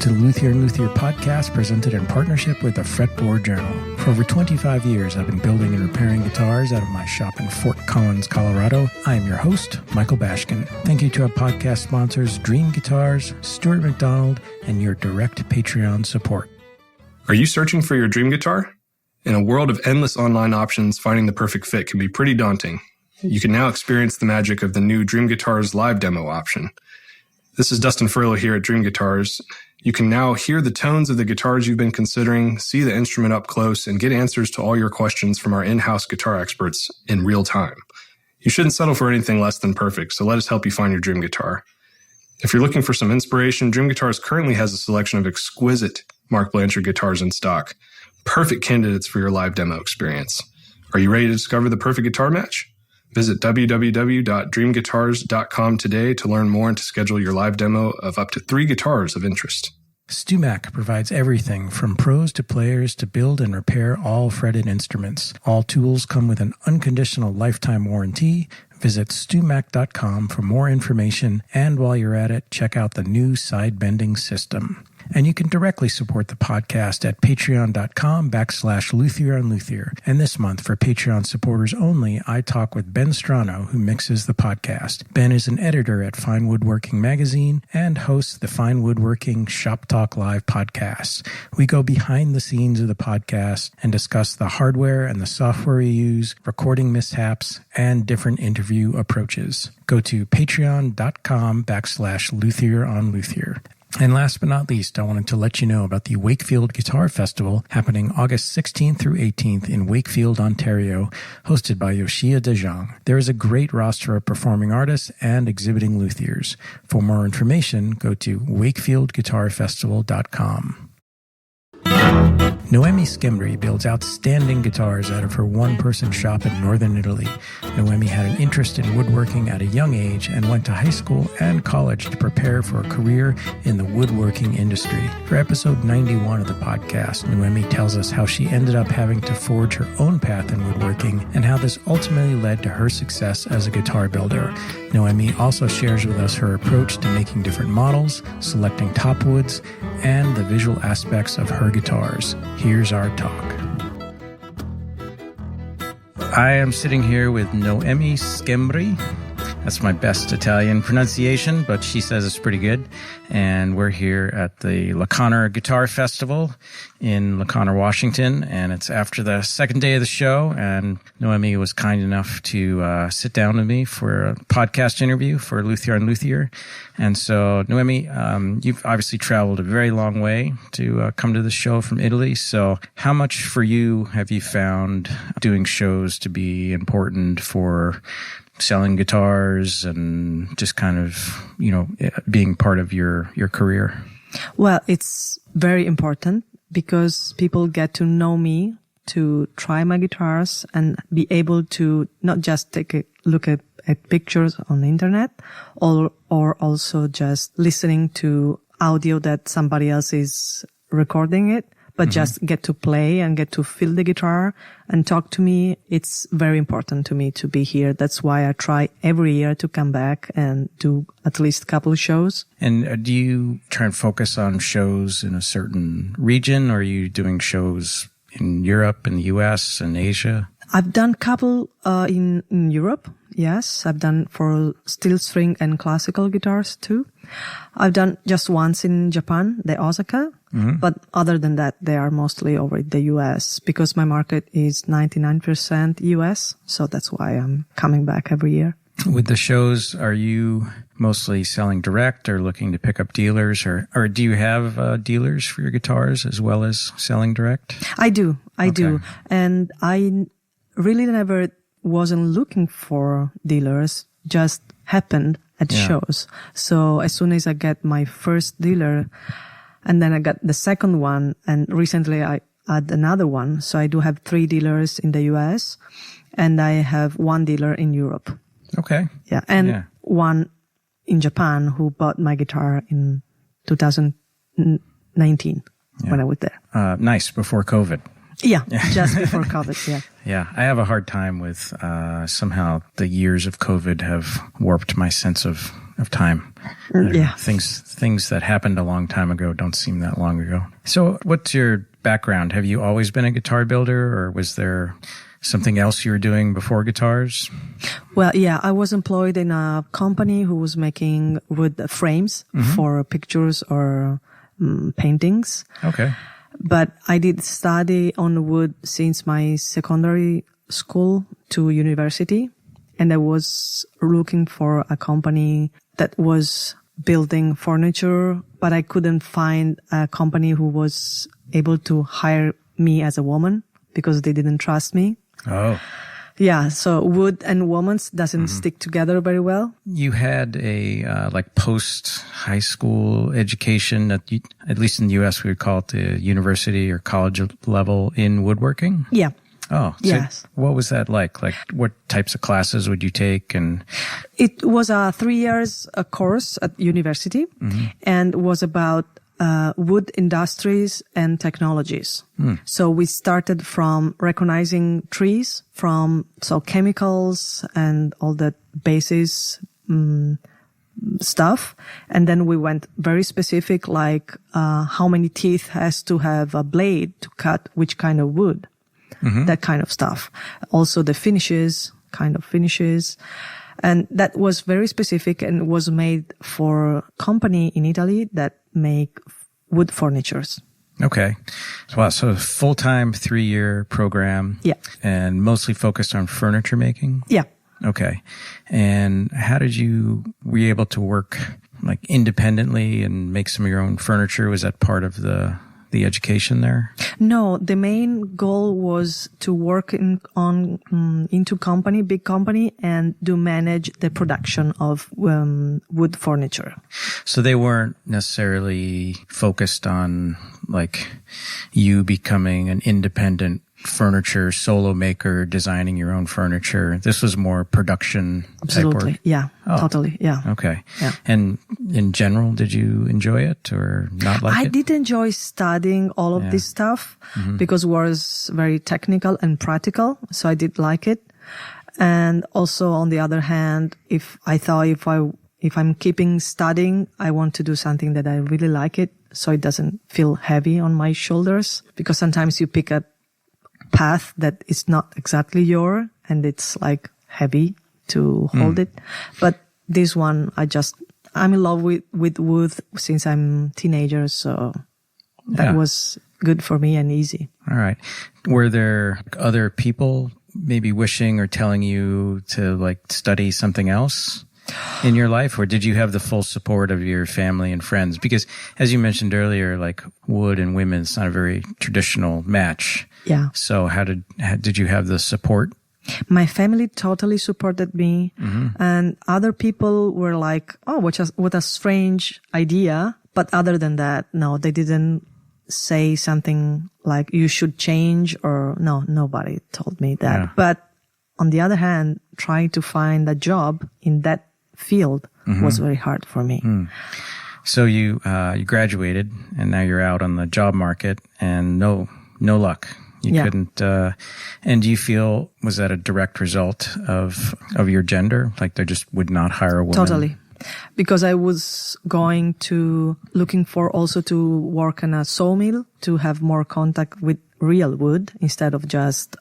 to the Luthier and Luthier podcast, presented in partnership with the Fretboard Journal. For over 25 years, I've been building and repairing guitars out of my shop in Fort Collins, Colorado. I am your host, Michael Bashkin. Thank you to our podcast sponsors, Dream Guitars, Stuart McDonald, and your direct Patreon support. Are you searching for your dream guitar? In a world of endless online options, finding the perfect fit can be pretty daunting. You can now experience the magic of the new Dream Guitars live demo option. This is Dustin Furlow here at Dream Guitars. You can now hear the tones of the guitars you've been considering, see the instrument up close, and get answers to all your questions from our in-house guitar experts in real time. You shouldn't settle for anything less than perfect, so let us help you find your dream guitar. If you're looking for some inspiration, Dream Guitars currently has a selection of exquisite Mark Blanchard guitars in stock, perfect candidates for your live demo experience. Are you ready to discover the perfect guitar match? Visit www.dreamguitars.com today to learn more and to schedule your live demo of up to 3 guitars of interest. StewMac provides everything from pros to players to build and repair all fretted instruments. All tools come with an unconditional lifetime warranty. Visit stewmac.com for more information, and while you're at it, check out the new side bending system. And you can directly support the podcast at patreon.com/Luthier on Luthier. And this month, for Patreon supporters only, I talk with Ben Strano, who mixes the podcast. Ben is an editor at Fine Woodworking Magazine and hosts the Fine Woodworking Shop Talk Live podcast. We go behind the scenes of the podcast and discuss the hardware and the software we use, recording mishaps, and different interview approaches. Go to patreon.com/Luthier on Luthier. And last but not least, I wanted to let you know about the Wakefield Guitar Festival happening August 16th through 18th in Wakefield, Ontario, hosted by Yoshia DeJong. There is a great roster of performing artists and exhibiting luthiers. For more information, go to wakefieldguitarfestival.com. Noemi Schembri builds outstanding guitars out of her one-person shop in northern Italy. Noemi had an interest in woodworking at a young age and went to high school and college to prepare for a career in the woodworking industry. For episode 91 of the podcast, Noemi tells us how she ended up having to forge her own path in woodworking and how this ultimately led to her success as a guitar builder. Noemi also shares with us her approach to making different models, selecting top woods, and the visual aspects of her guitars. Here's our talk. I am sitting here with Noemi Schembri. That's my best Italian pronunciation, but she says it's pretty good. And we're here at the LaConner Guitar Festival in LaConner, Washington. And it's after the second day of the show. And Noemi was kind enough to sit down with me for a podcast interview for Luthier and Luthier. And so, Noemi, you've obviously traveled a very long way to come to the show from Italy. So how much for you have you found doing shows to be important for selling guitars and just kind of, being part of your career? Well, it's very important because people get to know me, to try my guitars and be able to not just take a look at pictures on the internet or also just listening to audio that somebody else is recording it, but just get to play and get to feel the guitar and talk to me. It's very important to me to be here. That's why I try every year to come back and do at least a couple of shows. And do you try and focus on shows in a certain region, or are you doing shows in Europe and the US and Asia? I've done a couple in Europe. Yes, I've done for steel string and classical guitars too. I've done just once in Japan, the Osaka. But other than that, they are mostly over the US because my market is 99% US. So that's why I'm coming back every year. With the shows, are you mostly selling direct or looking to pick up dealers, or do you have dealers for your guitars as well as selling direct? I do. And I really never wasn't looking for dealers, just happened at shows. So as soon as I get my first dealer, and then I got the second one, and recently I had another one. So I do have 3 dealers in the US, and I have 1 dealer in Europe. Okay. Yeah. And one in Japan who bought my guitar in 2019 when I was there. Nice. Before COVID. Yeah. Just before COVID. Yeah. Yeah. I have a hard time with, somehow the years of COVID have warped my sense of of time. Yeah. Things that happened a long time ago don't seem that long ago. So what's your background? Have you always been a guitar builder, or was there something else you were doing before guitars? Well, yeah, I was employed in a company who was making wood frames for pictures or paintings. Okay. But I did study on wood since my secondary school to university. And I was looking for a company that was building furniture, but I couldn't find a company who was able to hire me as a woman because they didn't trust me. Oh. Yeah, so wood and women's doesn't stick together very well. You had a like post high school education at least in the US we would call it the university or college level in woodworking? Yeah. Oh, so yes. What was that like? Like what types of classes would you take? And it was a 3 years course at university and was about wood industries and technologies. So we started from recognizing trees, so chemicals and all that basis stuff. And then we went very specific, like how many teeth has to have a blade to cut which kind of wood, that kind of stuff. Also the finishes. And that was very specific and was made for a company in Italy that make wood furnitures. Okay. Wow. So a full-time 3-year program. Yeah. And mostly focused on furniture making? Yeah. Okay. And how were you able to work like independently and make some of your own furniture? Was that part of the education there? No, the main goal was to work into big company and to manage the production of wood furniture. So they weren't necessarily focused on like you becoming an independent furniture solo maker, designing your own furniture. This was more production type work? Yeah, totally. Yeah. Okay. Yeah. And in general, did you enjoy it or not like it? I did enjoy studying all of this stuff because it was very technical and practical. So I did like it. And also on the other hand, if I'm keeping studying, I want to do something that I really like it. So it doesn't feel heavy on my shoulders, because sometimes you pick a path that is not exactly your, and it's like heavy to hold it. But this one, I'm in love with wood since I'm teenager. So that was good for me and easy. All right. Were there other people maybe wishing or telling you to like study something else in your life, or did you have the full support of your family and friends? Because as you mentioned earlier, like wood and women, it's not a very traditional match. Yeah. So how did you have the support? My family totally supported me, and other people were like, "Oh, what a strange idea." But other than that, no, they didn't say something like you should change, or no, nobody told me that. Yeah. But on the other hand, trying to find a job in that field was very hard for me. So you graduated and now you're out on the job market and no luck. You couldn't, and do you feel, was that a direct result of your gender? Like they just would not hire a woman? Totally. Because I was looking for also to work in a sawmill to have more contact with real wood instead of just,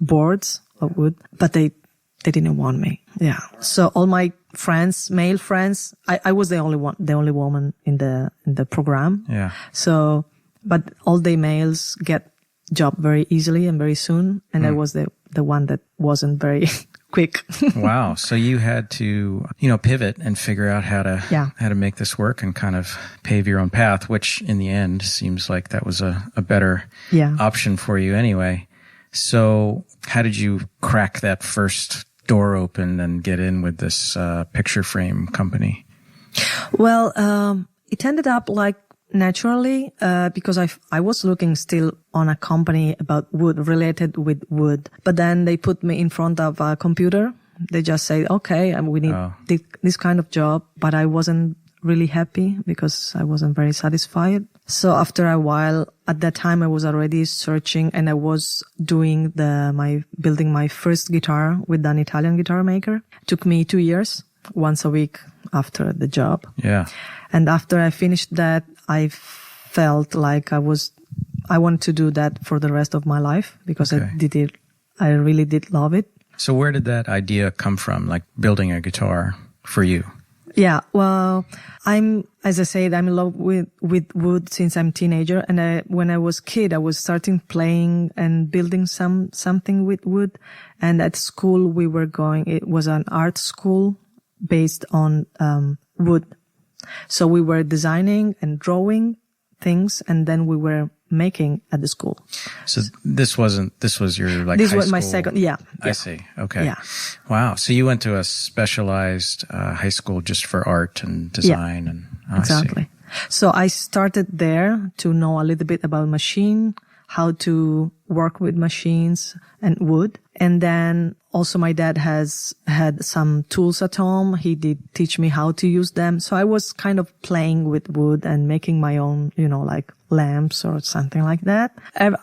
boards of wood. But they didn't want me. Yeah. So all my friends, male friends, I was the only woman in the program. Yeah. So, but all the males get job very easily and very soon. And I was the one that wasn't very quick. Wow. So you had to, pivot and figure out how to make this work and kind of pave your own path, which in the end seems like that was a better option for you anyway. So how did you crack that first door open and get in with this picture frame company? Well, it ended up like naturally because I was looking still on a company about wood, related with wood. But then they put me in front of a computer. They just say, okay, we need this kind of job. But I wasn't really happy because I wasn't very satisfied. So after a while, at that time I was already searching and I was doing building my first guitar with an Italian guitar maker. It took me 2 years once a week after the job. Yeah. And after I finished that, I felt like I wanted to do that for the rest of my life because Okay. I really did love it. So where did that idea come from, like building a guitar for you? Yeah, well, as I said, I'm in love with wood since I'm a teenager. And when I was a kid, I was starting playing and building something with wood. And at school, it was an art school based on, wood. So we were designing and drawing things, and then we were making at the school. So this was your like This high was my school- second, yeah. I see. Okay. Yeah. Wow. So you went to a specialized high school just for art and design and I see. Exactly. So I started there to know a little bit about machine, how to work with machines and wood. And then also my dad has had some tools at home. He did teach me how to use them. So I was kind of playing with wood and making my own, like lamps or something like that.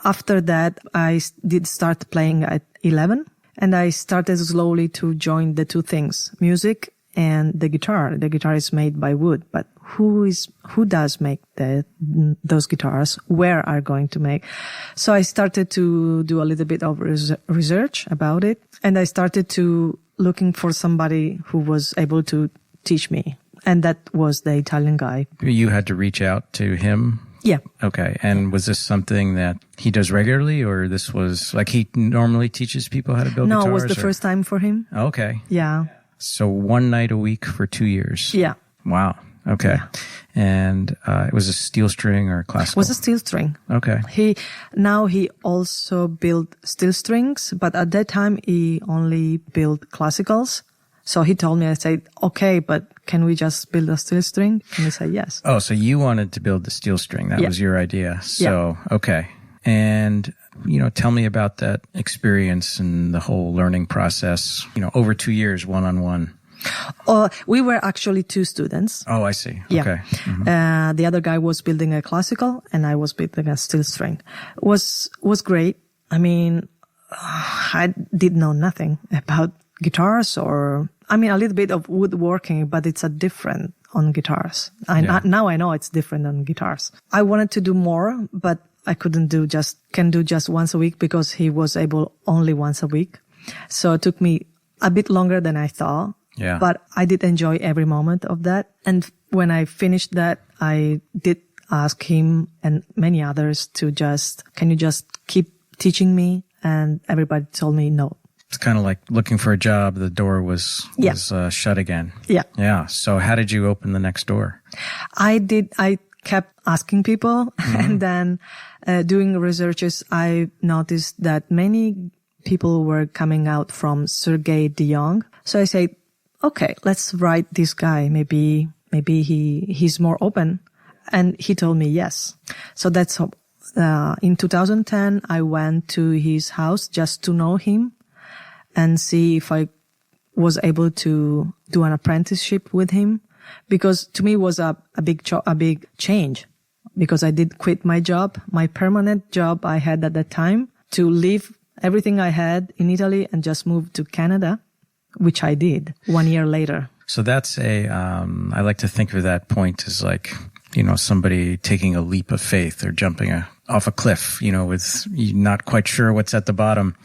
After that, I did start playing at 11, and I started slowly to join the two things, music and the guitar. The guitar is made by wood, but who does make those guitars? Where are going to make? So I started to do a little bit of research about it, and I started to looking for somebody who was able to teach me. And that was the Italian guy. You had to reach out to him? Yeah. Okay. And was this something that he does regularly, or this was like he normally teaches people how to build guitars? No, it was the or? first time for him. Okay. Yeah. So one night a week for 2 years. Yeah. Wow. Okay. Yeah. And it was a steel string or classical? It was a steel string. Okay. He also built steel strings, but at that time he only built classicals. So he told me, I said, okay, but can we just build a steel string? And he said, yes. Oh, so you wanted to build the steel string. That was your idea. So, okay. And, tell me about that experience and the whole learning process, over 2 years, one-on-one. We were actually two students. Oh, I see. Yeah. Okay. Mm-hmm. The other guy was building a classical and I was building a steel string. Was great. I mean, I did know nothing about guitars a little bit of woodworking, but it's a different on guitars. Now I know it's different on guitars. I wanted to do more, but I can do just once a week because he was able only once a week. So it took me a bit longer than I thought. Yeah. But I did enjoy every moment of that. And when I finished that, I did ask him and many others can you just keep teaching me? And everybody told me no. It's kind of like looking for a job. The door was shut again. Yeah. Yeah. So how did you open the next door? I kept asking people and then doing researches. I noticed that many people were coming out from Sergei de Jong. So I said, okay, let's write this guy. Maybe he's more open. And he told me yes. So that's in 2010, I went to his house just to know him and see if I was able to do an apprenticeship with him, because to me it was a big change, because I did quit my job, my permanent job I had at that time, to leave everything I had in Italy and just move to Canada, which I did 1 year later. So that's I like to think of that point as like, somebody taking a leap of faith or jumping off a cliff, with you're not quite sure what's at the bottom.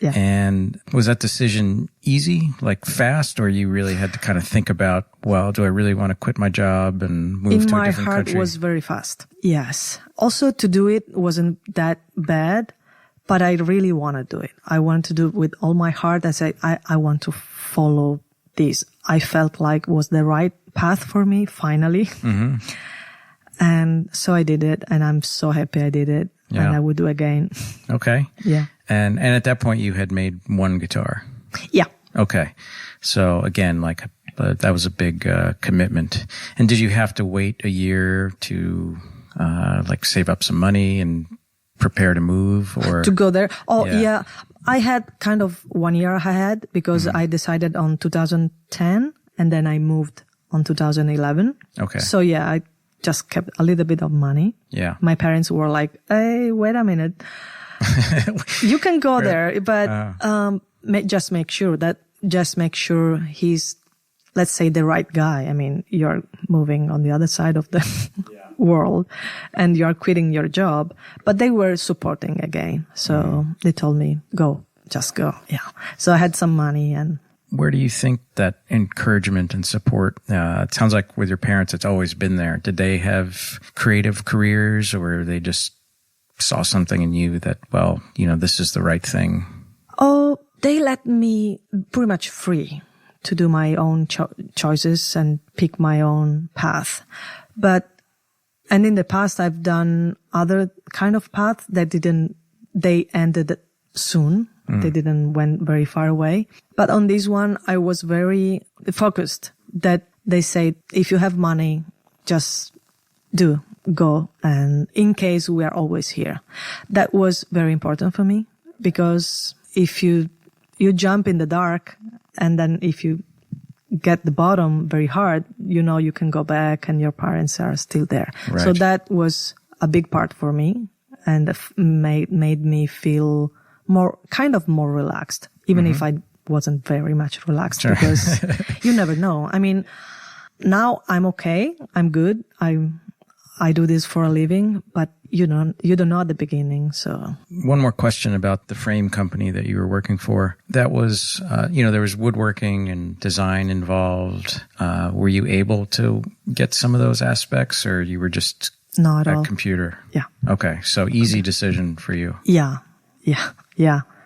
Yeah. And was that decision easy, like fast, or you really had to kind of think about, well, do I really want to quit my job and move to a different country? In my heart was very fast. Yes. Also to do it wasn't that bad, but I really want to do it. I wanted to do it with all my heart. I said, I want to follow this. I felt like was the right path for me, finally. Mm-hmm. And so I did it, and I'm so happy I did it. Yeah. And I would do again. Okay. Yeah. And at that point you had made one guitar. Yeah. Okay. So again, that was a big commitment. And did you have to wait a year to save up some money and prepare to move, or to go there? Oh, yeah. I had kind of 1 year ahead because I decided on 2010 and then I moved on 2011. Okay. So yeah, I just kept a little bit of money. Yeah. My parents were like, hey, wait a minute. You can go there, but just make sure he's let's say, the right guy. I mean, you're moving on the other side of the world and you're quitting your job, but they were supporting again. So they told me, just go. Yeah. So I had some money. And where do you think that encouragement and support, it sounds like with your parents, it's always been there. Did they have creative careers, or they just saw something in you that, well, this is the right thing? Oh, they let me pretty much free to do my own choices and pick my own path. And in the past, I've done other kind of path that they ended soon. They didn't went very far away. But on this one, I was very focused that they said, if you have money, just go. And in case, we are always here. That was very important for me, because if you jump in the dark, and then if you get the bottom very hard, you can go back and your parents are still there. Right. So that was a big part for me, and made me feel more relaxed, even if I wasn't very much relaxed, sure. because you never know. I mean, now I'm okay. I'm good. I do this for a living, but you don't know at the beginning. So one more question about the frame company that you were working for. That was, there was woodworking and design involved. Were you able to get some of those aspects, or you were just not at all computer? Yeah. Okay. So easy decision for you. Yeah.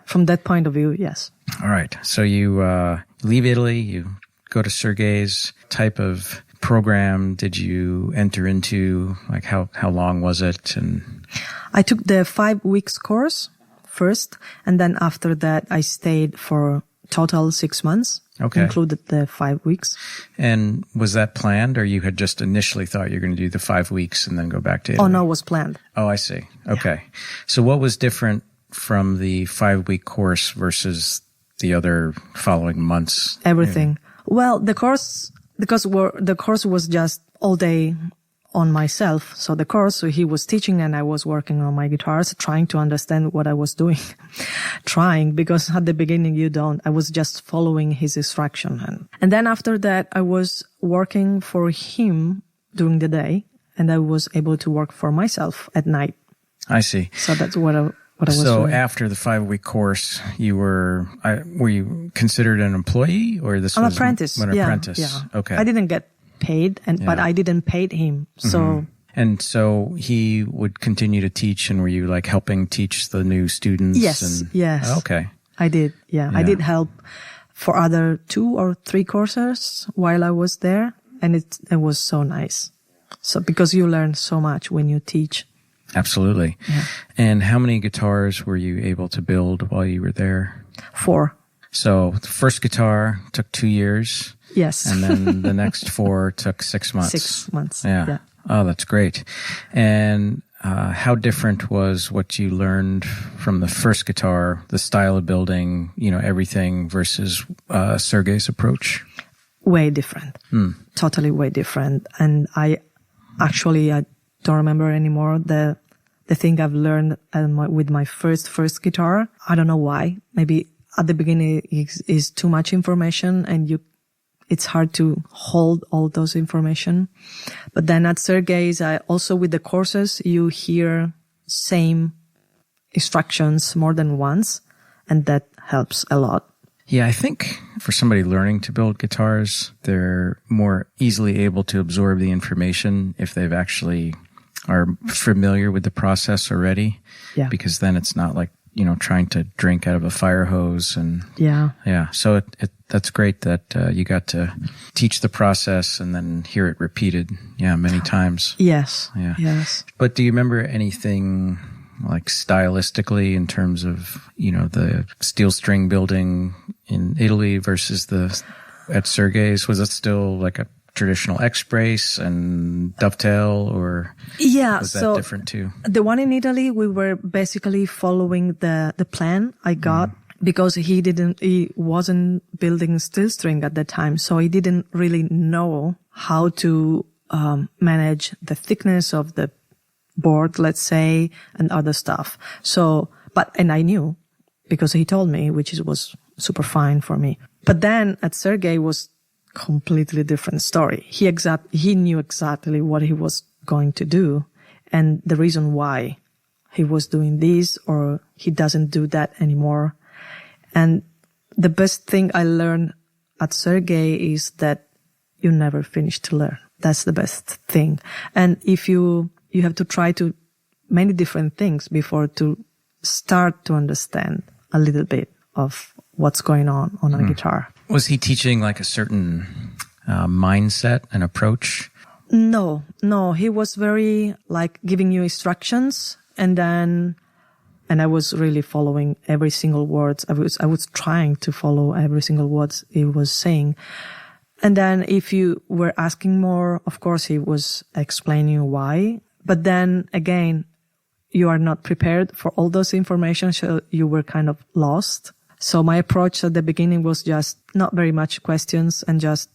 From that point of view, yes. All right. So you leave Italy, you go to Sergei's. Type of program did you enter into? Like how long was it? And I took the 5 weeks course first, and then after that I stayed for total 6 months. Okay. Included the 5 weeks. And was that planned, or you had just initially thought you were going to do the 5 weeks and then go back to Italy? Oh, no, it was planned. Oh, I see. Okay. Yeah. So what was different from the 5-week course versus the other following months? Everything. Well, the course was just all day on myself. So he was teaching and I was working on my guitars, trying to understand what I was doing. Because at the beginning I was just following his instruction. And then after that, I was working for him during the day, and I was able to work for myself at night. I see. So that's what I was doing. So after the 5-week were you considered an employee, or this was an apprentice? An apprentice. Yeah. Okay. I didn't get paid, but I didn't pay him. So. And so he would continue to teach, and were you like helping teach the new students? Yes. Yes. Okay. I did. Yeah. I did help for other 2 or 3 courses while I was there, and it was so nice. So because you learn so much when you teach. Absolutely. Yeah. And how many guitars were you able to build while you were there? 4. So the first guitar took 2 years. Yes. And then the next 4 took 6 months. 6 months. Yeah. Oh, that's great. And how different was what you learned from the first guitar, the style of building, everything, versus Sergei's approach? Way different. Totally way different. And I don't remember anymore the thing I've learned with my first guitar. I don't know why. Maybe at the beginning is too much information, and it's hard to hold all those information. But then at Sergei's, also with the courses, you hear same instructions more than once, and that helps a lot. Yeah, I think for somebody learning to build guitars, they're more easily able to absorb the information if they've actually are familiar with the process already. Yeah. Because then it's not like, trying to drink out of a fire hose. And yeah. So that's great that you got to teach the process and then hear it repeated. Yeah. Many times. Yes. Yeah. Yes. But do you remember anything like stylistically in terms of, the steel string building in Italy versus at Sergei's? Was it still like a traditional X brace and dovetail, or was that different too? The one in Italy, we were basically following the plan I got, because he wasn't building steel string at the time, so he didn't really know how to manage the thickness of the board, let's say, and other stuff. And I knew, because he told me, which was super fine for me. But then at Sergei was completely different story. He knew exactly what he was going to do and the reason why he was doing this or he doesn't do that anymore. And the best thing I learned at Sergey is that you never finish to learn. That's the best thing. And if you have to try to many different things before to start to understand a little bit of what's going on a guitar. Was he teaching like a certain mindset and approach? No. He was very like giving you instructions and I was really following every single word. I was trying to follow every single word he was saying. And then if you were asking more, of course, he was explaining why. But then again, you are not prepared for all those information, so you were kind of lost. So my approach at the beginning was just not very much questions and just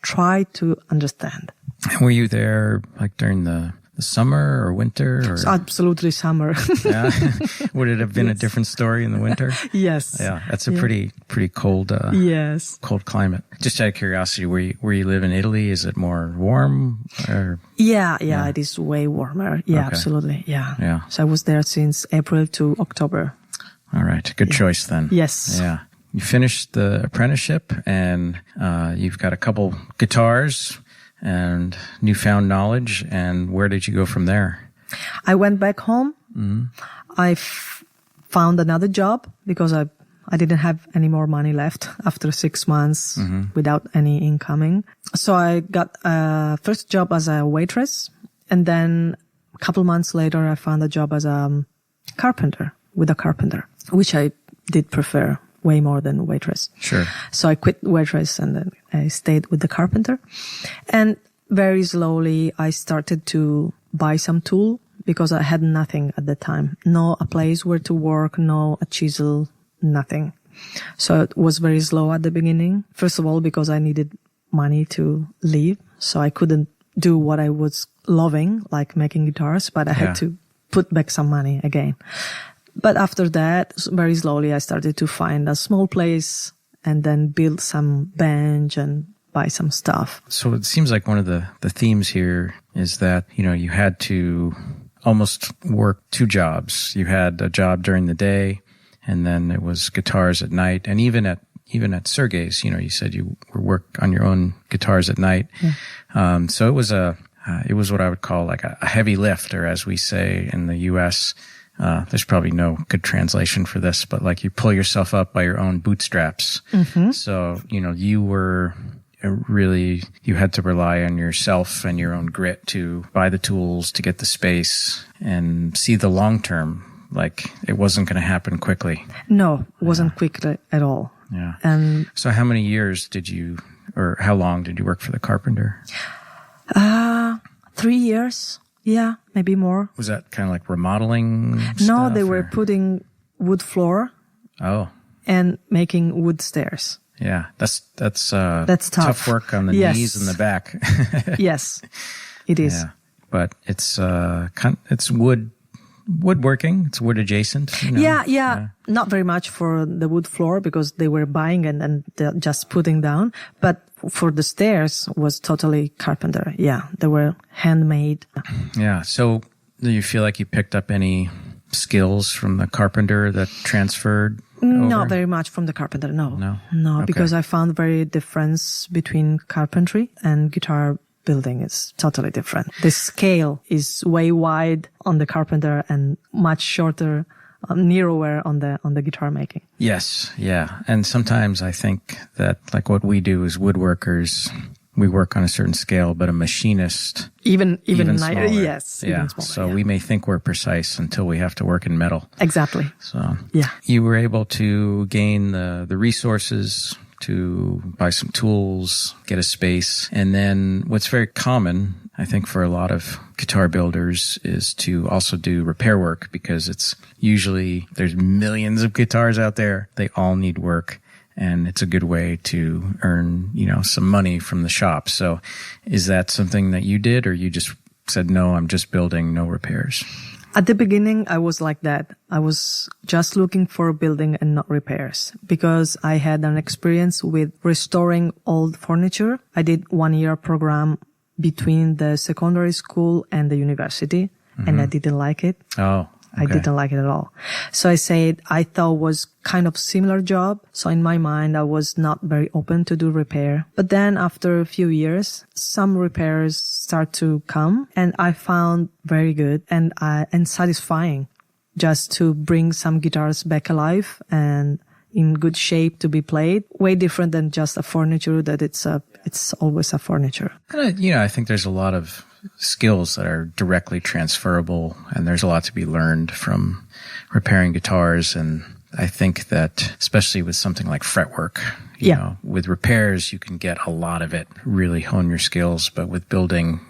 try to understand. And were you there like during the summer or winter? Or? It's absolutely summer. Yeah. Would it have been a different story in the winter? Yes. Yeah. That's a pretty cold, yes. cold climate. Just out of curiosity, where you live in Italy, is it more warm or? Yeah. It is way warmer. Yeah, okay. Absolutely. Yeah. Yeah. So I was there since April to October. All right. Good choice then. Yes. Yeah. You finished the apprenticeship and, you've got a couple guitars and newfound knowledge. And where did you go from there? I went back home. Mm-hmm. I found another job because I didn't have any more money left after 6 months without any incoming. So I got a first job as a waitress. And then a couple months later, I found a job as a carpenter, which I did prefer way more than waitress. Sure. So I quit waitress and then I stayed with the carpenter. And very slowly I started to buy some tool because I had nothing at the time. No a place where to work, no a chisel, nothing. So it was very slow at the beginning. First of all, because I needed money to live. So I couldn't do what I was loving, like making guitars, but I had to put back some money again. But after that, very slowly, I started to find a small place and then build some bench and buy some stuff. So it seems like one of the themes here is that, you had to almost work two jobs. You had a job during the day and then it was guitars at night. And even at Sergey's, you said you work on your own guitars at night. Yeah. So it was what I would call like a heavy lift, or as we say in the US, there's probably no good translation for this, but like you pull yourself up by your own bootstraps. Mm-hmm. So, you were you had to rely on yourself and your own grit to buy the tools, to get the space and see the long term. Like it wasn't going to happen quickly. No, it wasn't quickly at all. Yeah. And so how many years or how long did you work for the carpenter? 3 years. Yeah, maybe more. Was that kind of like remodeling No, stuff, they were putting wood floor. Oh. And making wood stairs. Yeah, that's tough work on the knees and the back. Yes, it is. Yeah, but it's woodworking. It's wood adjacent. Yeah. Not very much for the wood floor because they were buying and just putting down. But for the stairs was totally carpenter. Yeah, they were handmade. Yeah. So do you feel like you picked up any skills from the carpenter that transferred over? Not very much from the carpenter. No, okay. Because I found very difference between carpentry and guitar building is totally different. The scale is way wide on the carpenter and much shorter, narrower on the guitar making. Yes, yeah. And sometimes I think that like what we do as woodworkers, we work on a certain scale, but a machinist even smaller. Yes, yeah. Even smaller, so we may think we're precise until we have to work in metal. Exactly. So yeah, you were able to gain the resources to buy some tools, get a space. And then what's very common, I think, for a lot of guitar builders is to also do repair work because it's usually there's millions of guitars out there. They all need work. And it's a good way to earn, some money from the shop. So is that something that you did or you just said, no, I'm just building, no repairs? At the beginning, I was like that. I was just looking for building and not repairs because I had an experience with restoring old furniture. I did 1-year program between the secondary school and the university, and I didn't like it. Oh, I didn't like it at all. So I said I thought was kind of similar job. So in my mind, I was not very open to do repair. But then after a few years, some repairs start to come and I found very good and satisfying just to bring some guitars back alive and in good shape to be played. Way different than just a furniture that it's always a furniture. And I think there's a lot of skills that are directly transferable, and there's a lot to be learned from repairing guitars. And I think that especially with something like fretwork, you know, with repairs, you can get a lot of it, really hone your skills. But with building,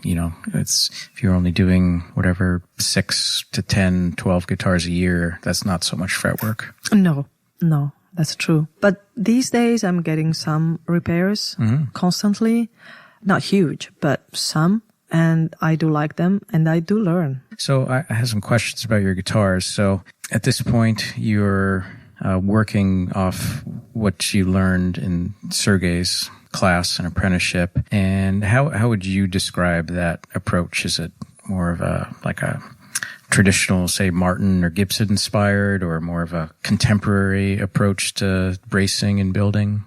it's, if you're only doing whatever 6 to 10, 12 guitars a year, that's not so much fretwork. No, that's true. But these days I'm getting some repairs constantly, not huge, but some. And I do like them, and I do learn. So I have some questions about your guitars. So at this point, you're working off what you learned in Sergei's class and apprenticeship. And how would you describe that approach? Is it more of a traditional, say, Martin or Gibson inspired, or more of a contemporary approach to bracing and building?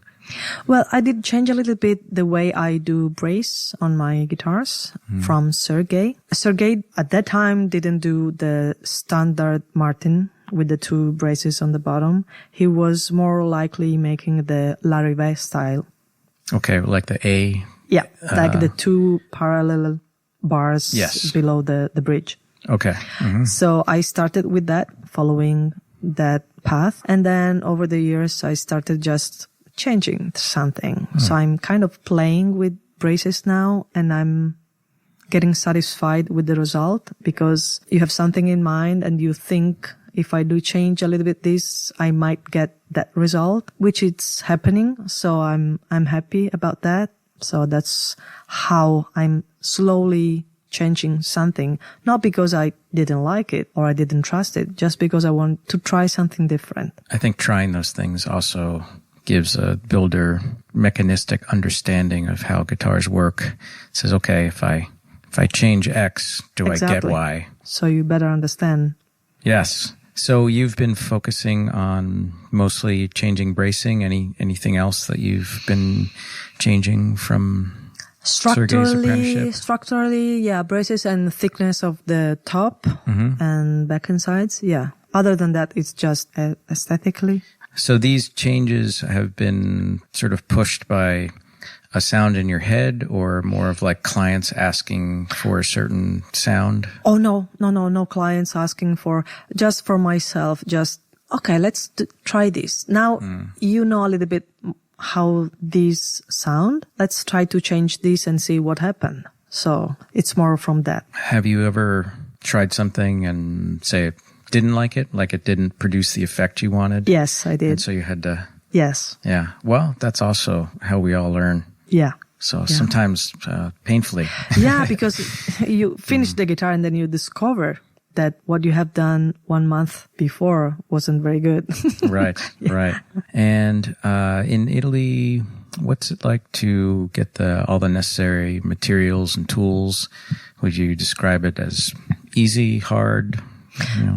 Well, I did change a little bit the way I do brace on my guitars from Sergei. Sergei at that time didn't do the standard Martin with the 2 braces on the bottom. He was more likely making the Larrivée style. Okay, like the A? Yeah, like the 2 parallel bars below the bridge. Okay. Mm-hmm. So I started with that, following that path. And then over the years, I started just changing something. So I'm kind of playing with braces now, and I'm getting satisfied with the result because you have something in mind and you think if I do change a little bit this, I might get that result, which it's happening. So I'm happy about that. So that's how I'm slowly changing something, not because I didn't like it or I didn't trust it, just because I want to try something different. I think trying those things also gives a builder mechanistic understanding of how guitars work. It says, okay, if I change X, do I get Y? So you better understand. Yes. So you've been focusing on mostly changing bracing. Anything else that you've been changing from Sergei's apprenticeship? Structurally, yeah, braces and thickness of the top and back and sides. Yeah. Other than that, it's just aesthetically. So these changes have been sort of pushed by a sound in your head, or more of like clients asking for a certain sound? Oh, no clients asking for, just for myself, just, okay, let's try this. Now, you know a little bit how these sound. Let's try to change this and see what happened. So it's more from that. Have you ever tried something and say didn't like it didn't produce the effect you wanted? Yes, I did. And so you had to... Yes. Yeah. Well, that's also how we all learn. Yeah. So sometimes painfully. Yeah, because you finish the guitar and then you discover that what you have done 1 month before wasn't very good. Right. And in Italy, what's it like to get all the necessary materials and tools? Would you describe it as easy, hard?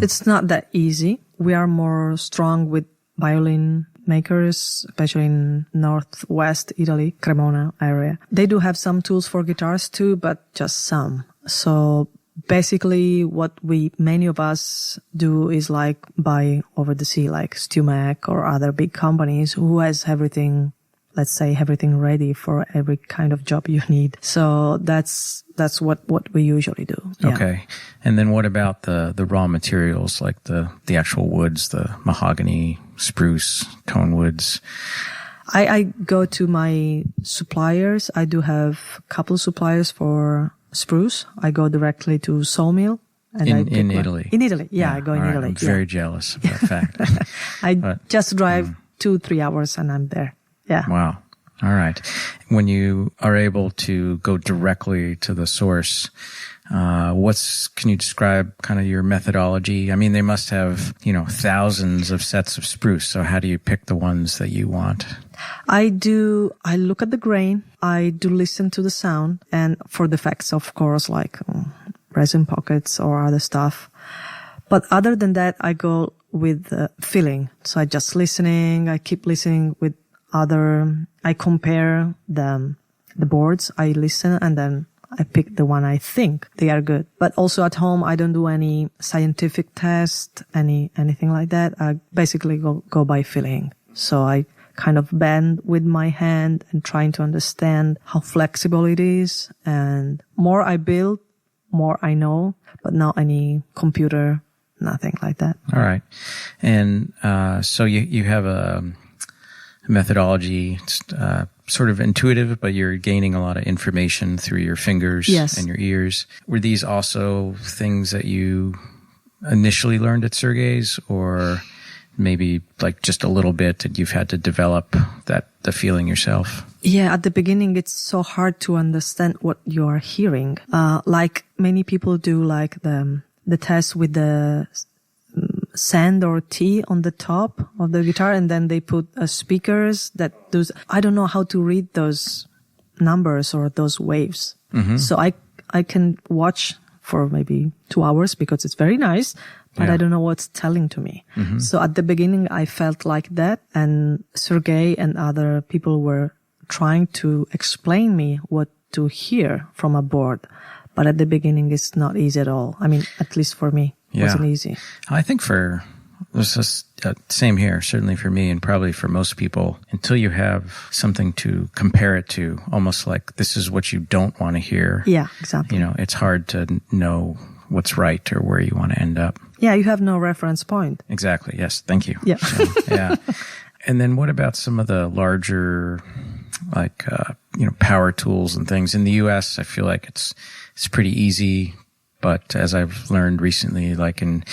It's not that easy. We are more strong with violin makers, especially in northwest Italy, Cremona area. They do have some tools for guitars too, but just some. So basically what many of us do is like buy over the sea, like StewMac or other big companies who has everything, let's say everything ready for every kind of job you need. So that's what we usually do. Yeah. Okay. And then what about the raw materials, like the actual woods, the mahogany, spruce, tone woods? I go to my suppliers. I do have a couple suppliers for spruce. I go directly to Sawmill. And in Italy? In Italy. Yeah, I go in Italy. I'm very jealous of that fact. I just drive 2-3 hours and I'm there. Yeah. Wow. All right. When you are able to go directly to the source, Can you describe kind of your methodology? I mean, they must have, thousands of sets of spruce. So how do you pick the ones that you want? I look at the grain. I do listen to the sound, and for the effects, of course, like resin pockets or other stuff. But other than that, I go with feeling. So I just listening. I keep listening with I compare the boards. I listen and then I pick the one I think they are good. But also at home, I don't do any scientific test, anything like that. I basically go by feeling. So I kind of bend with my hand and trying to understand how flexible it is. And more I build, more I know, but not any computer, nothing like that. All right. And so you have a methodology, sort of intuitive, but you're gaining a lot of information through your fingers and your ears. Were these also things that you initially learned at Sergey's, or maybe like just a little bit and you've had to develop the feeling yourself? Yeah, at the beginning, it's so hard to understand what you are hearing. Like many people do, like the test with the sand or tea on the top of the guitar, and then they put speakers that those, I don't know how to read those numbers or those waves. Mm-hmm. So I can watch for maybe 2 hours because it's very nice, but I don't know what's telling to me. Mm-hmm. So at the beginning, I felt like that, and Sergey and other people were trying to explain me what to hear from a board. But at the beginning, it's not easy at all. I mean, at least for me, it wasn't easy. I think this is same here, certainly for me and probably for most people, until you have something to compare it to, almost like this is what you don't want to hear. Yeah, exactly. It's hard to know what's right or where you want to end up. Yeah, you have no reference point. Exactly. Yes. Thank you. Yeah. So, yeah. And then what about some of the larger, like, power tools and things? In the U.S., I feel like it's pretty easy. But as I've learned recently, like in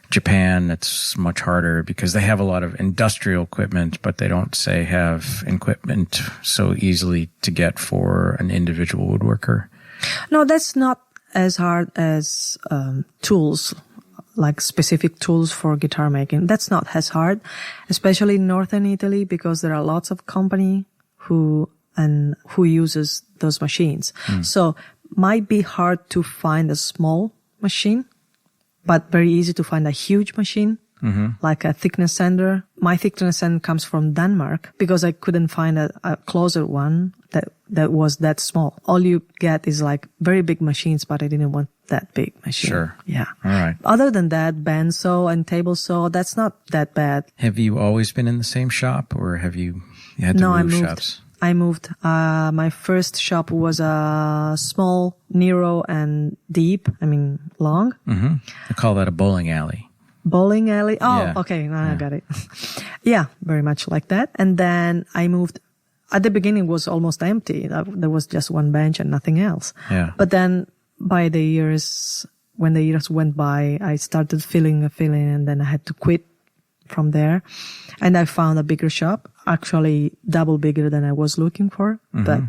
Japan, it's much harder because they have a lot of industrial equipment, but they don't have equipment so easily to get for an individual woodworker. No, that's not as hard as tools, like specific tools for guitar making. That's not as hard, especially in northern Italy, because there are lots of company who uses those machines. So might be hard to find a small machine, but very easy to find a huge machine, like a thickness sander. My thickness sander comes from Denmark because I couldn't find a closer one that was that small. All you get is like very big machines, but I didn't want that big machine. Sure. Yeah. All right. Other than that, bandsaw and table saw, that's not that bad. Have you always been in the same shop, or have you had to move shops? I moved. My first shop was a small, narrow, and deep. I mean, long. Mm-hmm. I call that a bowling alley. Bowling alley? Oh, yeah. Okay. Now I got it. Yeah, very much like that. And then I moved. At the beginning, it was almost empty. There was just one bench and nothing else. Yeah. But then when the years went by, I started feeling a feeling, and then I had to quit from there. And I found a bigger shop, actually double bigger than I was looking for, but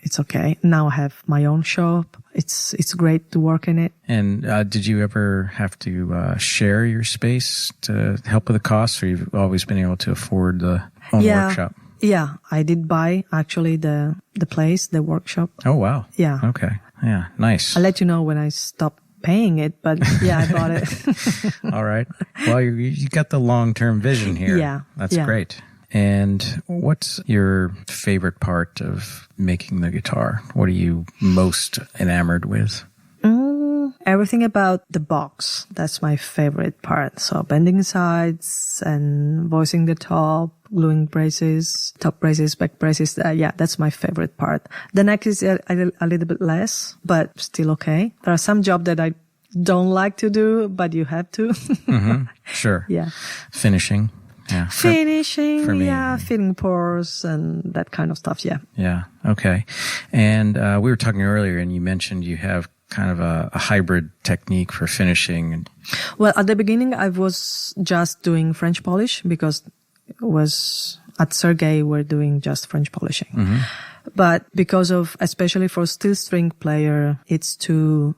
it's okay. Now I have my own shop. It's great to work in it. And did you ever have to share your space to help with the costs, or you've always been able to afford the own workshop? Yeah, I did buy actually the place, the workshop. Oh, wow. Yeah. Okay. Yeah, nice. I'll let you know when I stop paying it, but yeah, I bought it. All right. Well, you got the long-term vision here. Yeah. That's great. And what's your favorite part of making the guitar? What are you most enamored with? Everything about the box. That's my favorite part. So bending sides and voicing the top, gluing braces, top braces, back braces. That's my favorite part. The neck is a little bit less, but still okay. There are some jobs that I don't like to do, but you have to. Sure. Yeah. Finishing. Yeah. Finishing. For me. Yeah. Filling pores and that kind of stuff. Yeah. Yeah. Okay. And we were talking earlier, and you mentioned you have kind of a hybrid technique for finishing. Well, at the beginning, I was just doing French polish because it was at Sergey, we're doing just French polishing. But because of, especially for steel string player, it's too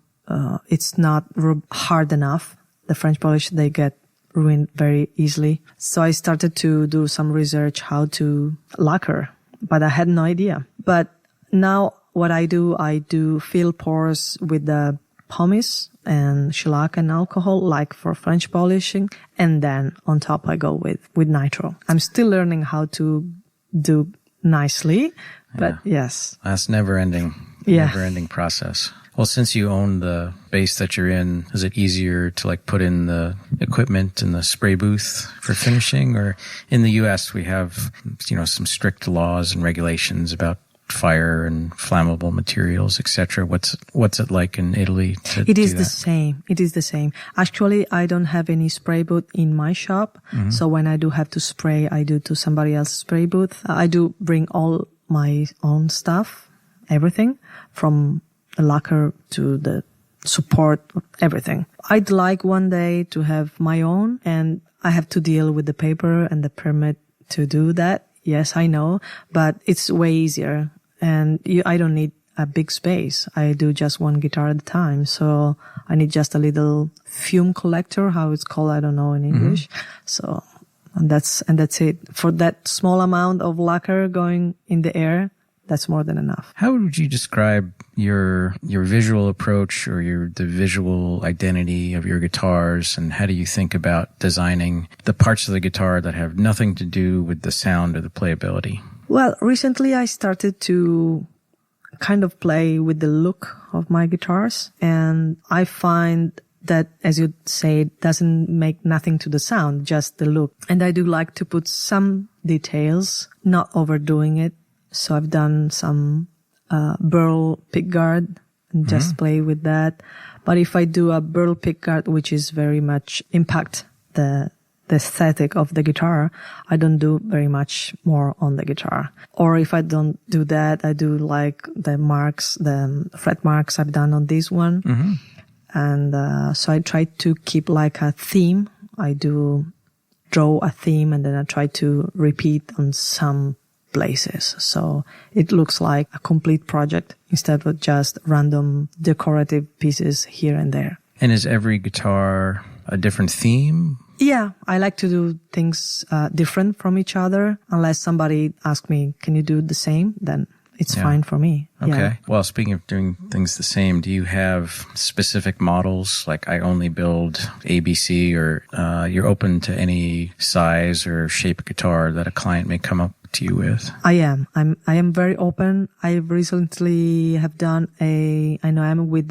it's not hard enough. The French polish, they get ruined very easily. So I started to do some research how to lacquer, but I had no idea. But now what I do fill pores with the pumice and shellac and alcohol, like for French polishing. And then on top I go with nitro. I'm still learning how to do nicely, but yes. That's never ending process. Well, since you own the base that you're in, is it easier to like put in the equipment in the spray booth for finishing? Or in the US, we have, some strict laws and regulations about fire and flammable materials, etc. What's it like in Italy to It is do the that? same. It is the same. Actually, I don't have any spray booth in my shop. Mm-hmm. So when I do have to spray, I do to somebody else's spray booth. I do bring all my own stuff, everything from the lacquer to the support, everything. I'd like one day to have my own, and I have to deal with the paper and the permit to do that. Yes, I know, but it's way easier, and I don't need a big space. I do just one guitar at a time, so I need just a little fume collector, how it's called, I don't know in English. Mm-hmm. So and that's it. For that small amount of lacquer going in the air, that's more than enough. How would you describe your visual approach or the visual identity of your guitars, and how do you think about designing the parts of the guitar that have nothing to do with the sound or the playability? Well, recently I started to kind of play with the look of my guitars, and I find that, as you say, it doesn't make nothing to the sound, just the look. And I do like to put some details, not overdoing it. So I've done some burl pickguard and just play with that. But if I do a burl pickguard, which is very much impact the aesthetic of the guitar, I don't do very much more on the guitar. Or if I don't do that, I do like the marks, the fret marks I've done on this one. Mm-hmm. And so I try to keep like a theme. I do draw a theme, and then I try to repeat on some places. So it looks like a complete project instead of just random decorative pieces here and there. And is every guitar a different theme? Yeah, I like to do things different from each other. Unless somebody asks me, can you do the same? Then it's fine for me. Okay. Yeah. Well, speaking of doing things the same, do you have specific models? Like I only build ABC, or you're open to any size or shape guitar that a client may come up to you with? I am very open. I recently have done I'm with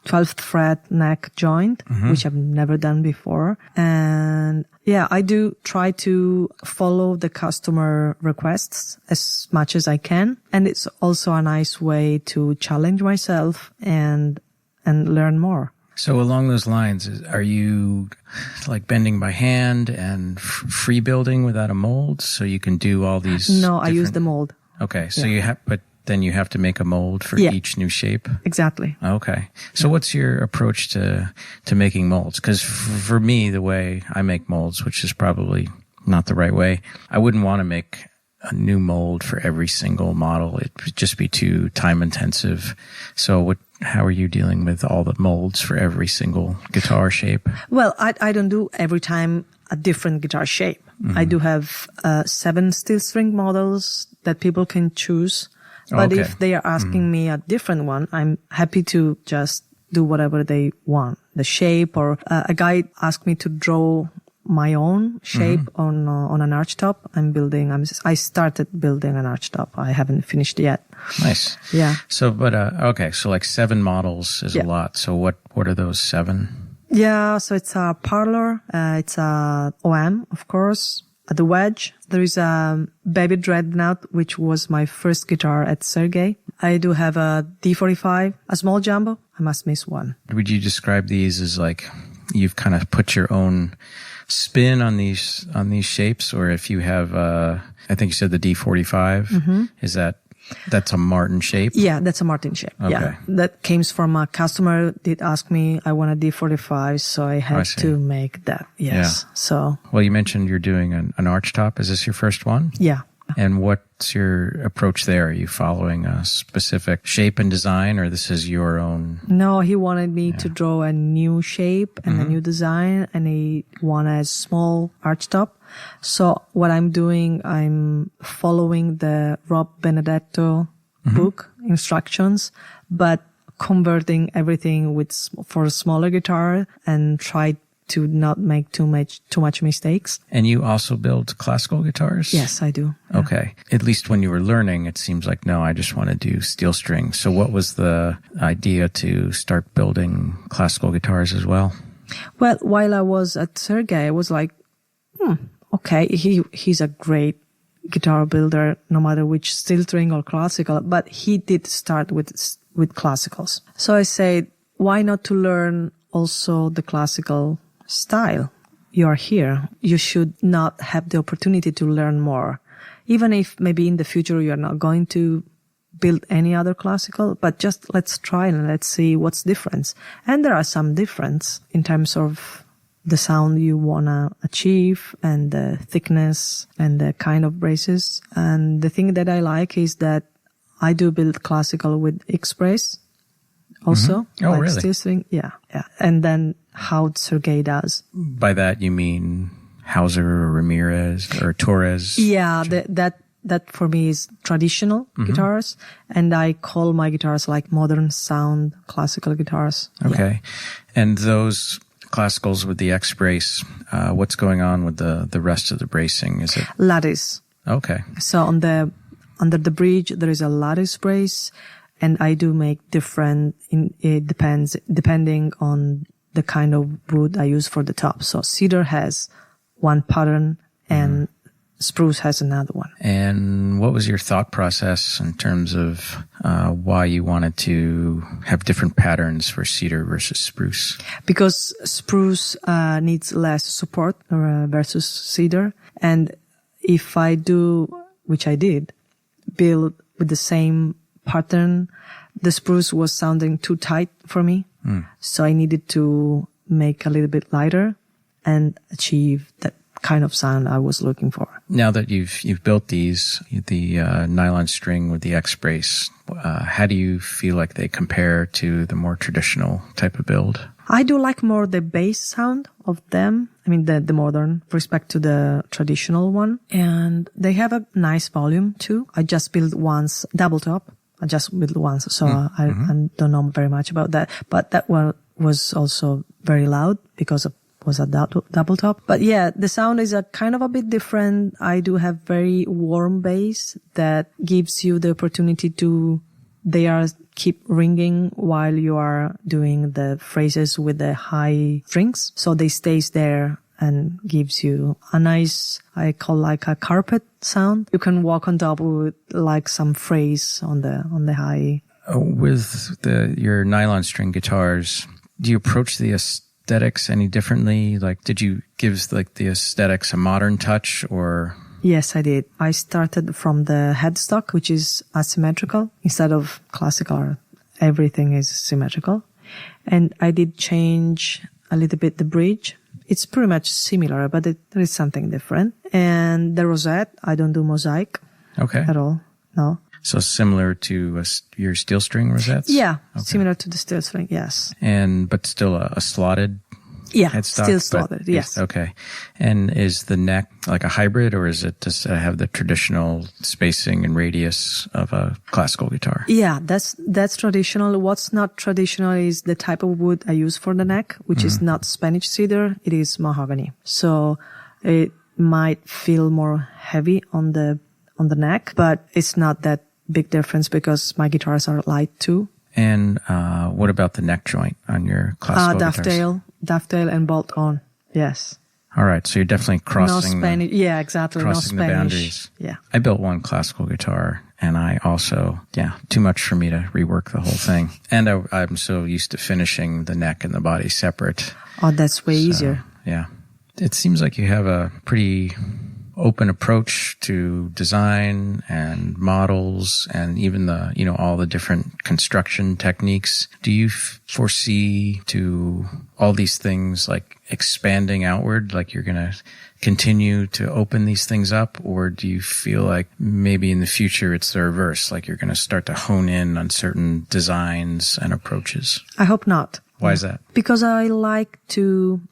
12th fret neck joint, which I've never done before. And yeah, I do try to follow the customer requests as much as I can. And it's also a nice way to challenge myself and learn more. So along those lines, are you like bending by hand and free building without a mold, so you can do all these? No, I use the mold. Okay, so but then you have to make a mold for each new shape? Exactly. Okay. So what's your approach to making molds? Because for me, the way I make molds, which is probably not the right way, I wouldn't want to make a new mold for every single model. It would just be too time intensive. So how are you dealing with all the molds for every single guitar shape? Well, I don't do every time a different guitar shape. Mm-hmm. I do have 7 steel string models that people can choose. But if they are asking me a different one, I'm happy to just do whatever they want. The shape, or a guy asked me to draw my own shape on an archtop. I started building an archtop. I haven't finished yet. Nice. Yeah. So, okay. So like 7 models is a lot. So what are those 7? Yeah. So it's a parlor. It's a OM, of course. At the wedge, there is a Baby Dreadnought, which was my first guitar at Sergey. I do have a D45, a small jumbo. I must miss one. Would you describe these as like you've kind of put your own spin on these shapes, or if you have I think you said the D45, is that's a Martin shape? Yeah, that's a Martin shape. Okay. Yeah, that came from a customer did ask me, I want a D45, so I had to make that. Yes. Yeah. So. Well, you mentioned you're doing an archtop. Is this your first one? Yeah. And what's your approach there? Are you following a specific shape and design, or this is your own? No, he wanted me to draw a new shape and a new design, and he wanted a small archtop. So what I'm doing, I'm following the Rob Benedetto book instructions, but converting everything for a smaller guitar and try to not make too much mistakes. And you also build classical guitars? Yes, I do. Yeah. Okay. At least when you were learning, it seems like, no, I just want to do steel string. So what was the idea to start building classical guitars as well? Well, while I was at Sergei, I was like, okay, he's a great guitar builder, no matter which steel string or classical, but he did start with classicals. So I said, why not to learn also the classical style? You are here. You should not have the opportunity to learn more. Even if maybe in the future you are not going to build any other classical, but just let's try and let's see what's different. And there are some difference in terms of the sound you want to achieve and the thickness and the kind of braces. And the thing that I like is that I do build classical with X-brace also. Oh, really? Steel string. Yeah. And then how Sergei does. By that, you mean Hauser or Ramirez or Torres? Yeah, that for me is traditional guitars. And I call my guitars like modern sound classical guitars. Okay. Yeah. And those classicals with the X-brace, what's going on with the rest of the bracing? Is it lattice? Okay. So under the bridge, there is a lattice brace. And I do make different, depending on the kind of wood I use for the top. So cedar has one pattern and spruce has another one. And what was your thought process in terms of why you wanted to have different patterns for cedar versus spruce? Because spruce needs less support versus cedar. And if I do, which I did, build with the same pattern, the spruce was sounding too tight for me. So I needed to make a little bit lighter and achieve that kind of sound I was looking for. Now that you've built these, the nylon string with the X-brace, how do you feel like they compare to the more traditional type of build? I do like more the bass sound of them. I mean, the modern with respect to the traditional one. And they have a nice volume too. I just built once double top. I just built once, so I don't know very much about that. But that one was also very loud because it was a double top. But yeah, the sound is a kind of a bit different. I do have very warm bass that gives you the opportunity keep ringing while you are doing the phrases with the high strings. So they stays there and gives you a nice, I call like a carpet sound. You can walk on top with like some phrase on the high. With your nylon string guitars, do you approach the aesthetics any differently? Like, did you give like the aesthetics a modern touch or? Yes, I did. I started from the headstock, which is asymmetrical instead of classical. Everything is symmetrical. And I did change a little bit the bridge. It's pretty much similar, but there is something different. And the rosette, I don't do mosaic at all. No. So similar to your steel string rosettes? Yeah, similar to the steel string, yes. But still a slotted headstock? Still slotted, yes. Okay. And is the neck like a hybrid, or is it does it have the traditional spacing and radius of a classical guitar? Yeah, that's traditional. What's not traditional is the type of wood I use for the neck, which is not Spanish cedar, it is mahogany. So it might feel more heavy on the neck, but it's not that big difference because my guitars are light too. And what about the neck joint on your classical guitars? Dovetail and bolt on. Yes. All right. So you're definitely crossing. No Spanish. Yeah, exactly. Crossing no Spanish. The boundaries. Yeah. I built one classical guitar, and I also, too much for me to rework the whole thing. And I'm so used to finishing the neck and the body separate. Oh, that's way easier. Yeah. It seems like you have a pretty open approach to design and models and even the, all the different construction techniques. Do you foresee to all these things like expanding outward, like you're going to continue to open these things up? Or do you feel like maybe in the future it's the reverse, like you're going to start to hone in on certain designs and approaches? I hope not. Why is that? Because I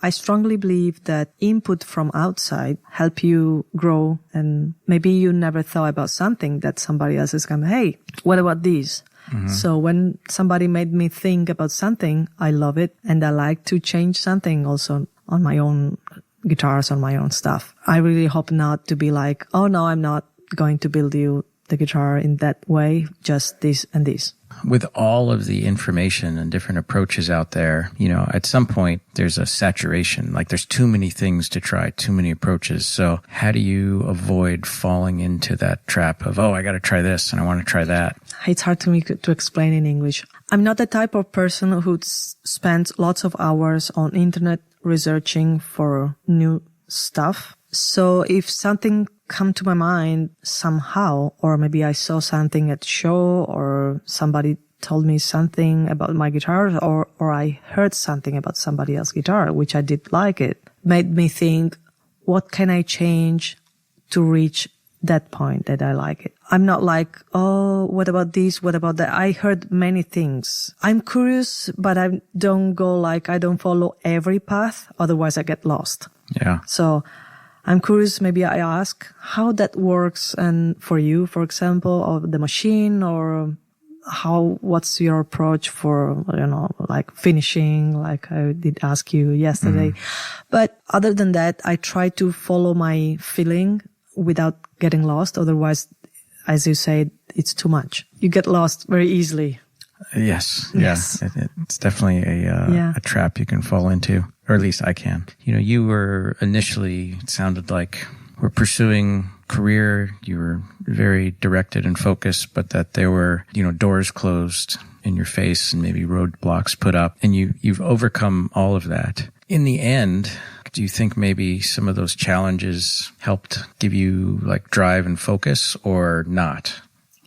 strongly believe that input from outside help you grow, and maybe you never thought about something that somebody else is coming, hey, what about these? Mm-hmm. So when somebody made me think about something, I love it, and I like to change something also on my own guitars, on my own stuff. I really hope not to be like, oh no, I'm not going to build you the guitar in that way, just this and this. With all of the information and different approaches out there, at some point there's a saturation, like there's too many things to try, too many approaches. So how do you avoid falling into that trap of, I got to try this and I want to try that? It's hard to me to explain in English. I'm not the type of person who spends lots of hours on internet researching for new stuff. So if something come to my mind somehow, or maybe I saw something at show, or somebody told me something about my guitar, or I heard something about somebody else's guitar, which I did like it, made me think, what can I change to reach that point that I like it? I'm not like, what about this? What about that? I heard many things. I'm curious, but I don't follow every path. Otherwise I get lost. Yeah. So I'm curious, maybe I ask how that works, and for you, for example, of the machine, or what's your approach for, like finishing, like I did ask you yesterday. Mm-hmm. But other than that, I try to follow my feeling without getting lost. Otherwise, as you said, it's too much. You get lost very easily. Yes. It's definitely a trap you can fall into, or at least I can. You were initially, it sounded like, were pursuing career. You were very directed and focused, but that there were, doors closed in your face and maybe roadblocks put up, and you've overcome all of that. In the end, do you think maybe some of those challenges helped give you like drive and focus, or not?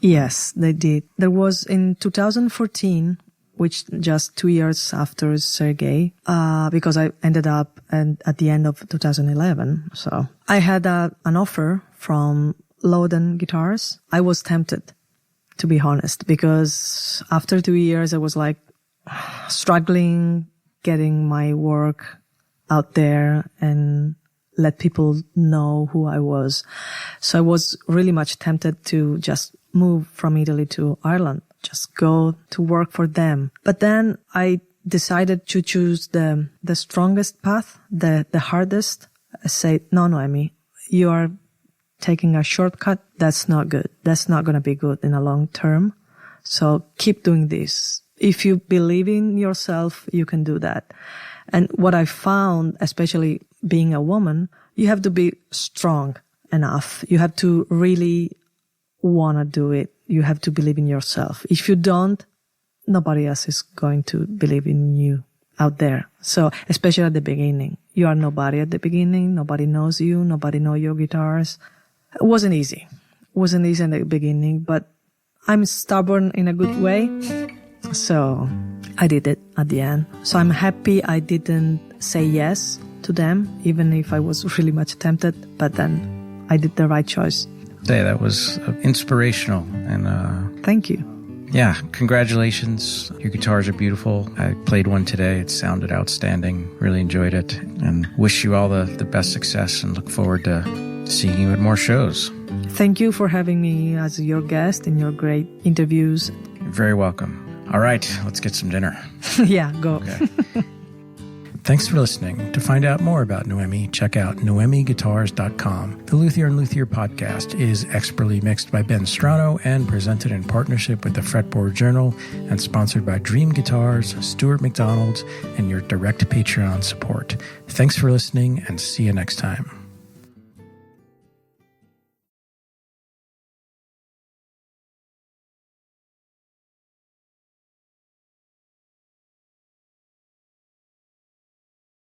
Yes, they did. There was in 2014, which just 2 years after Sergei, because I ended up at the end of 2011. So I had an offer from Lowden Guitars. I was tempted, to be honest, because after 2 years, I was like struggling getting my work out there and let people know who I was. So I was really much tempted to just move from Italy to Ireland, just go to work for them. But then I decided to choose the strongest path, the hardest. I said, no, Noemi, you are taking a shortcut. That's not good. That's not going to be good in a long term. So keep doing this. If you believe in yourself, you can do that. And what I found, especially being a woman, you have to be strong enough. You have to really want to do it. You have to believe in yourself. If you don't, nobody else is going to believe in you out there. So, especially at the beginning, you are nobody at the beginning. Nobody knows you. Nobody knows your guitars. It wasn't easy. It wasn't easy in the beginning, but I'm stubborn in a good way. So I did it at the end. So I'm happy I didn't say yes to them, even if I was really much tempted, but then I did the right choice. Hey, that was inspirational. And thank you. Yeah, congratulations. Your guitars are beautiful. I played one today. It sounded outstanding. Really enjoyed it. And wish you all the best success, and look forward to seeing you at more shows. Thank you for having me as your guest in your great interviews. You're very welcome. All right, let's get some dinner. Yeah, go. Okay. Thanks for listening. To find out more about Noemi, check out noemiguitars.com. The Luthier and Luthier podcast is expertly mixed by Ben Strano and presented in partnership with the Fretboard Journal and sponsored by Dream Guitars, Stuart McDonald's, and your direct Patreon support. Thanks for listening, and see you next time.